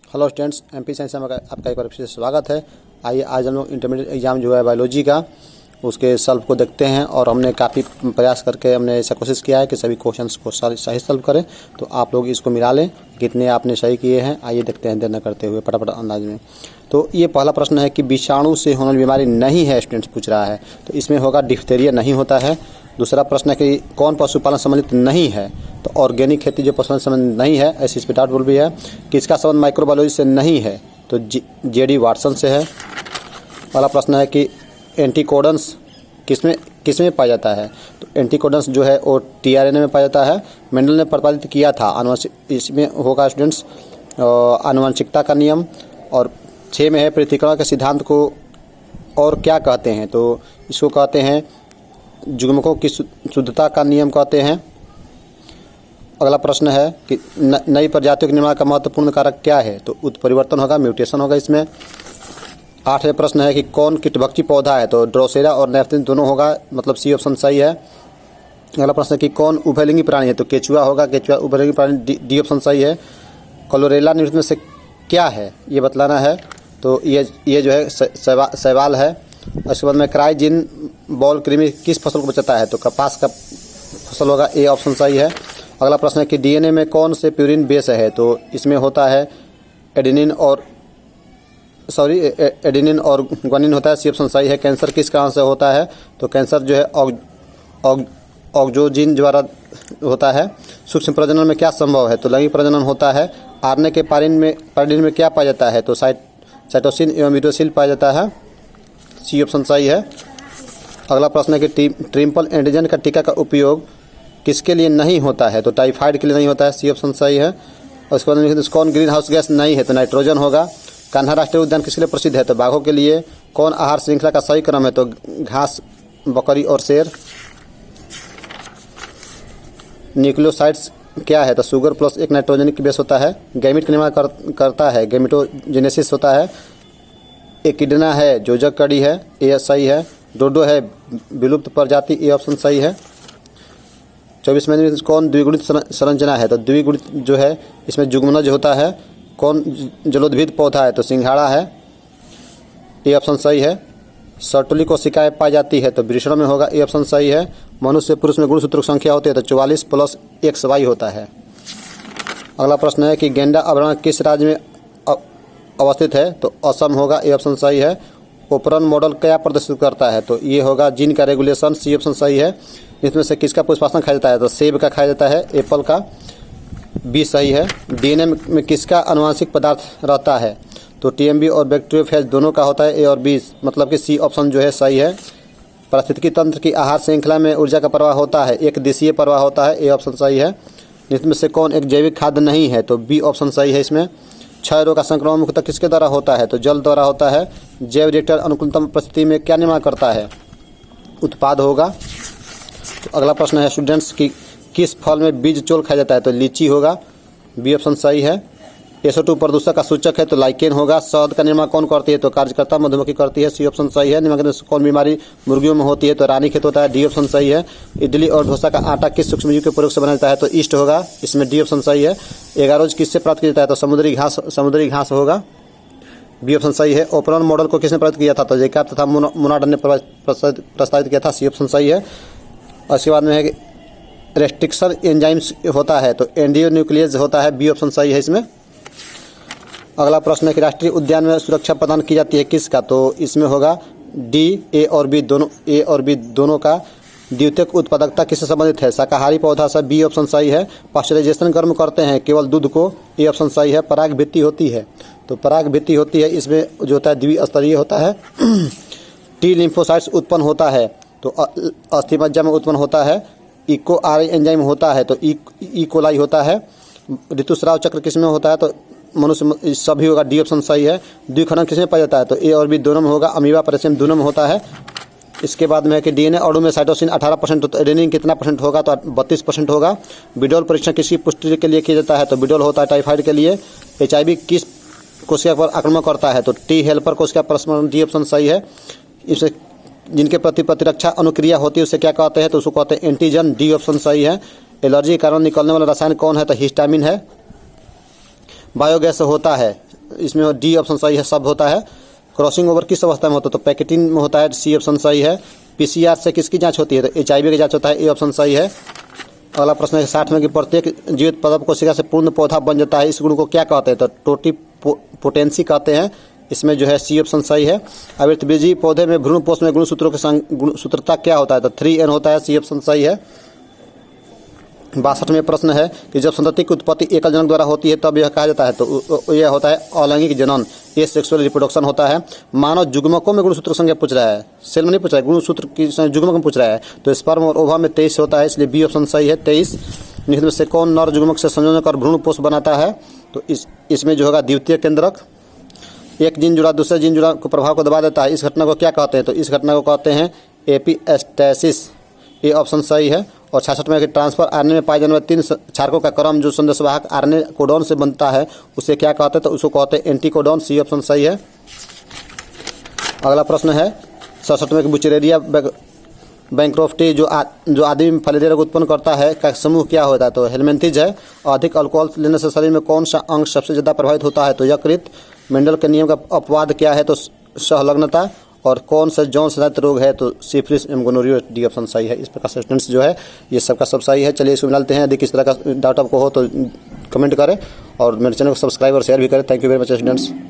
Hello students, MP science में आपका एक बार फिर से स्वागत है। आइए आज हम लोग इंटरमीडिएट एग्जाम जो है बायोलॉजी का उसके सॉल्व को देखते हैं और हमने काफ़ी प्रयास करके हमने ऐसा कोशिश किया है कि सभी क्वेश्चंस को सही सॉल्व करें। तो आप लोग इसको मिला लें कितने आपने सही किए हैं। आइए देखते हैं देर न करते हुए फटाफट अंदाज में। तो ये पहला प्रश्न है कि विषाणु से होने वाली बीमारी नहीं है, स्टूडेंट्स पूछ रहा है, तो इसमें होगा डिफ्थेरिया नहीं होता है। दूसरा प्रश्न है कि कौन पशुपालन संबंधित नहीं है, तो ऑर्गेनिक खेती जो पशुपालन संबंधित नहीं है, ऐसी इस पर डाउटफुल भी है। किसका संबंध माइक्रोबायोलॉजी से नहीं है, तो जेडी वाटसन से है। अगला प्रश्न है कि एंटीकोडन्स किसमें पाया जाता है, तो एंटीकोडन्स जो है वो टीआरएनए में पाया जाता है। मेंडल ने प्रतिपादित किया था आनुवंशिक, इसमें होगा स्टूडेंट्स आनुवंशिकता का नियम। और 6 में है पृथक्करण के सिद्धांत को और क्या कहते हैं, तो इसको कहते हैं युग्मकों की शुद्धता का नियम कहते हैं। अगला प्रश्न है कि नई प्रजातियों के निर्माण का महत्वपूर्ण कारक क्या है, तो उत्परिवर्तन होगा, म्यूटेशन होगा इसमें। 8वें प्रश्न है कि कौन कीटभक्षी पौधा है, तो ड्रोसेरा और नेफ्थिन दोनों होगा, मतलब सी ऑप्शन सही है। अगला प्रश्न है कि कौन उभयलिंगी प्राणी है, तो केचुआ होगा, केचुआ उभयलिंगी प्राणी, डी ऑप्शन सही है। क्लोरेला निम्न में से क्या है, ये बतलाना है, तो ये जो है शैवाल है। उसके बाद में क्राइजिन बॉल कृमि किस फसल को बचाता है, तो कपास का फसल होगा, ए ऑप्शन सही है। अगला प्रश्न है कि डीएनए में कौन से प्यूरिन बेस है, तो इसमें होता है एडेनिन और ग्वानिन होता है, सी ऑप्शन सही है। कैंसर किस कारण से होता है, तो कैंसर जो है ऑक्सोजिन द्वारा होता है। सूक्ष्म प्रजनन में क्या संभव है, तो लैंगिक प्रजनन होता है। आरएनए के पारिन में क्या पाया जाता है, तो साइटोसिन एवं यूरोसिल पाया जाता है, सी ऑप्शन सही है। अगला प्रश्न है कि ट्रिपल एंटीजन का टीका का उपयोग किसके लिए नहीं होता है, तो टाइफाइड के लिए नहीं होता है, सी ऑप्शन सही है। और उसके बाद में कौन ग्रीन हाउस गैस नहीं है, तो नाइट्रोजन होगा। कान्हा राष्ट्रीय उद्यान किसके लिए प्रसिद्ध है, तो बाघों के लिए। कौन आहार श्रृंखला का सही क्रम है, तो घास, बकरी और शेर। न्यूक्लियोसाइड्स क्या है, तो शुगर प्लस एक नाइट्रोजनिक बेस होता है। गैमिट का निर्माण करता है, गैमिटोजेनेसिस होता है। एकिडना है, जोजक कड़ी है, ए सही है। डोडो है, विलुप्त प्रजाति, ए ऑप्शन सही है। 24 में कौन द्विगुणित संरचना है, तो द्विगुणित जो है इसमें जुग्मनज होता है। कौन जलोद्भिद पौधा है, तो सिंघाड़ा है, ए ऑप्शन सही है। सर्टुली कोशिकाएं पाई जाती है, तो वृषण में होगा, ए ऑप्शन सही है। मनुष्य पुरुष में गुणसूत्र की संख्या होती है, तो 44 + XY होता है। अगला प्रश्न है कि गेंडा अभयारण्य किस राज्य में अवस्थित है, तो असम होगा, ए ऑप्शन सही है। ओपरन मॉडल क्या प्रदर्शित करता है, तो ये होगा जीन का रेगुलेशन, सी ऑप्शन सही है। इसमें से किसका पुष्पासन खाया जाता है, तो सेब का खाया जाता है, एप्पल का, बी सही है। डीएनए में किसका आनुवंशिक पदार्थ रहता है, तो टीएमबी और बैक्टीरियोफेज दोनों का होता है, ए और बी, मतलब कि सी ऑप्शन जो है सही है। पारिस्थितिकी तंत्र की आहार श्रृंखला में ऊर्जा का प्रवाह होता है, एक दिशीय प्रवाह होता है, ए ऑप्शन सही है। इसमें से कौन एक जैविक खाद्य नहीं है, तो बी ऑप्शन सही है इसमें। क्षय रोग का संक्रमण मुख्यतः किसके द्वारा होता है, तो जल द्वारा होता है। जैव रिएक्टर अनुकूलतम परिस्थिति में क्या निर्माण करता है, उत्पाद होगा। तो अगला प्रश्न है स्टूडेंट्स कि किस फल में बीज चोल खाया जाता है, तो लीची होगा, बी ऑप्शन सही है। SO2 प्रदूषक का सूचक है, तो लाइकेन होगा। शहद का निर्माण कौन करती है, तो कार्यकर्ता मधुमक्खी करती है, सी ऑप्शन सही है। निम्नलिखित में से कौन बीमारी मुर्गियों में होती है, तो रानीखेत होता है, डी ऑप्शन सही है। इडली और डोसा का आटा किस सूक्ष्मजीव के प्रयोग से बना जाता है, तो ईस्ट होगा, इसमें डी ऑप्शन सही है। एगारोज किससे प्राप्त किया जाता है, तो समुद्री घास होगा, बी ऑप्शन सही है। ओपरन मॉडल को किसने प्राप्त किया था, तो जैकब तथा मोनार्ड ने प्रस्तावित किया था, सी ऑप्शन सही है। और इसके बाद में है कि रेस्ट्रिक्शन एंजाइम्स होता है, तो एंडियोन्यूक्लियस होता है, बी ऑप्शन सही है इसमें। अगला प्रश्न है कि राष्ट्रीय उद्यान में सुरक्षा प्रदान की जाती है किसका, तो इसमें होगा डी, ए और बी दोनों का। द्वितीयक उत्पादकता किससे संबंधित है, शाकाहारी पौधा से, बी ऑप्शन सही है। पाश्चराइजेशन गर्म करते हैं केवल दूध को, ए ऑप्शन सही है। पराग भित्ति होती है, तो पराग भित्ति होती है, इसमें जो होता है द्विस्तरीय होता है। टी लिम्फोसाइट्स उत्पन्न होता है, तो अस्थिमज्जा में उत्पन्न होता है। इको आर एंजाइम होता है, तो ई कोलाई होता है। ऋतुस्राव चक्र किसमें होता है, तो मनुष्य सभी होगा, डी ऑप्शन सही है। द्विखंडन किसमें पाया जाता है, तो ए और बी दोनों में होगा, अमीबा परिसम दोनों में होता है। इसके बाद में है कि डीएनए अणु में साइटोसिन 18%, तो एडेनिन कितना % होगा, तो 32% होगा। बिडोल परीक्षण किसकी पुष्टि के लिए किया जाता है, तो बिडोल होता है टाइफाइड के लिए। HIV किस कोशिका पर आक्रमण करता है, तो टी हेल्पर कोशिका प्रसरण, डी ऑप्शन सही है। इसे जिनके प्रति प्रतिरक्षा अनुक्रिया होती है उसे क्या कहते हैं, तो उसको कहते हैं एंटीजन, डी ऑप्शन सही है। एलर्जी के कारण निकलने वाला रसायन कौन है, तो हिस्टामिन है। बायोगैस होता है इसमें डी ऑप्शन सही है, सब होता है। क्रॉसिंग ओवर किस अवस्था में होता है? तो पैकेटिन में होता है, सी ऑप्शन सही है। पीसीआर से किसकी जांच होती है? तो एचआईवी की जांच होता है, ए ऑप्शन सही है। अगला प्रश्न है 60 में कि प्रत्येक जीवित पादप कोशिका से पूर्ण पौधा बन जाता है, इस गुण को क्या कहते हैं? तो टोटिपोटेंसी कहते हैं, इसमें जो है सी ऑप्शन सही है। आवृतबीजी पौधे में भ्रूणपोष में गुणसूत्रों के गुणसूत्रता क्या होता है? तो 3N होता है, सी ऑप्शन सही है। 62 में प्रश्न है कि जब संतति की उत्पत्ति एकल जनक द्वारा होती है तब यह कहा जाता है? तो यह होता है अलैंगिक जनन, ये सेक्सुअल रिप्रोडक्शन होता है। मानव जुग्मकों में गुणसूत्र संख्या पूछ रहा है, सेल में नहीं पूछ रहा है, गुणसूत्र की जुग्मक में पूछ रहा है। तो स्पर्म और ओवा में 23 होता है, इसलिए बी ऑप्शन सही है, 23। निम्न में से कौन नर जुग्मक से संयोजन कर भ्रूणपोष बनाता है? तो इसमें जो होगा द्वितीय केंद्रक। एक जीन जुड़ा दूसरे जीन जुड़ा को प्रभाव को दबा देता है, इस घटना को क्या कहते हैं? तो इस घटना को कहते हैं एपिस्टेसिस, ये ऑप्शन सही है। और 66 में ट्रांसफर आरएनए में पाए जाने वाले 3 क्षारकों का क्रम जो संदेशवाहक आरएनए कोडॉन से बनता है उसे क्या कहते हैं? तो उसको कहते हैं एंटीकोडॉन, सी ऑप्शन सही है। अगला प्रश्न है 67 में बुचेरेरिया बैंक्रोफ्टी जो आदमी में फलेरिया रोग उत्पन्न करता है का समूह क्या होता है? तो हेलमेंथिज है। अधिक अल्कोहल लेने से शरीर में कौन सा अंग सबसे ज़्यादा प्रभावित होता है? तो यकृत। मेंडल के नियम का अपवाद क्या है? तो सहलग्नता। और कौन सा जौन संचालित रोग है? तो सिफिलिस एवं गोनोरिया, डी ऑप्शन सही है। इस प्रकार से स्टूडेंट्स जो है ये सबका सब सही है। चलिए इसको मिलाते हैं। यदि किस तरह का डाउट आपको हो तो कमेंट करें और मेरे चैनल को सब्सक्राइब और शेयर भी करें। Thank you very much students.